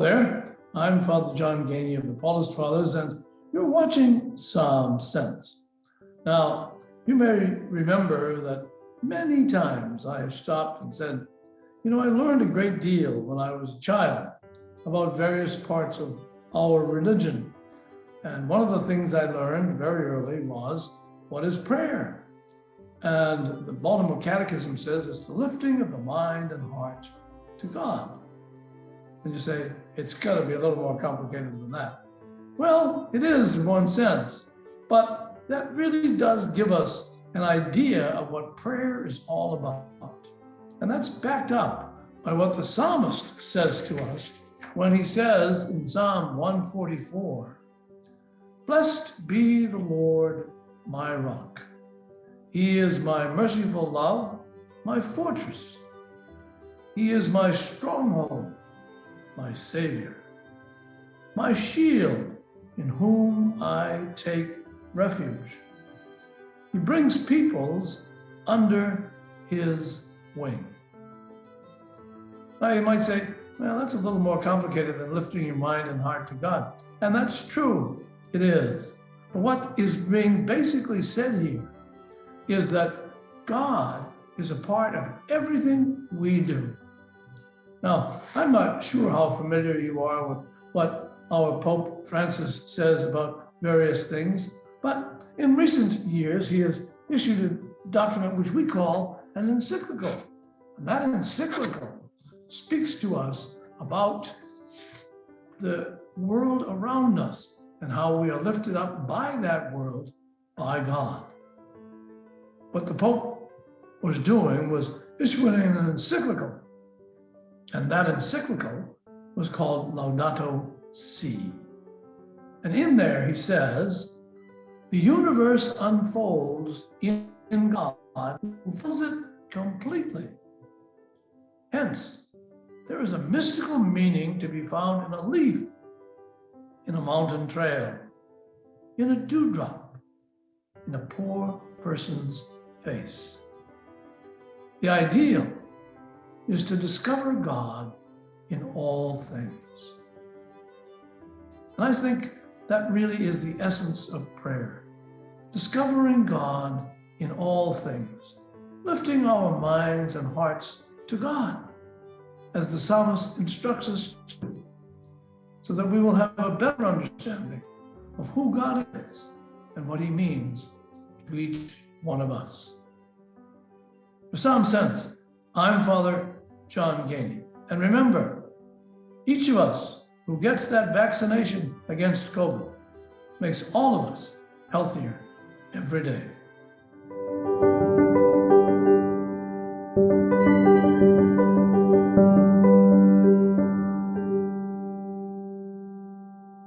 there, I'm Father John Geaney of the Paulist Fathers, and you're watching Psalm Sense. Now, you may remember that many times I have stopped and said, I learned a great deal when I was a child about various parts of our religion. And one of the things I learned very early was, what is prayer? And the Baltimore Catechism says it's the lifting of the mind and heart to God. And you say, it's got to be a little more complicated than that. Well, it is in one sense, but that really does give us an idea of what prayer is all about. And that's backed up by what the psalmist says to us when he says in Psalm 144, "Blessed be the Lord, my rock. He is my merciful love, my fortress. He is my stronghold, my Savior, my shield in whom I take refuge. He brings peoples under his wing." Now you might say, well, that's a little more complicated than lifting your mind and heart to God. And that's true, it is. But what is being basically said here is that God is a part of everything we do. Now, I'm not sure how familiar you are with what our Pope Francis says about various things, but in recent years, he has issued a document which we call an encyclical. And that encyclical speaks to us about the world around us and how we are lifted up by that world, by God. What the Pope was doing was issuing an encyclical. And that encyclical was called Laudato Si. And in there he says, the universe unfolds in God who fills it completely. Hence, there is a mystical meaning to be found in a leaf, in a mountain trail, in a dewdrop, in a poor person's face. The ideal is to discover God in all things. And I think that really is the essence of prayer. Discovering God in all things, lifting our minds and hearts to God, as the psalmist instructs us to, so that we will have a better understanding of who God is and what he means to each one of us. For Psalm Sense, I'm Father John Geaney. And remember, each of us who gets that vaccination against COVID makes all of us healthier every day.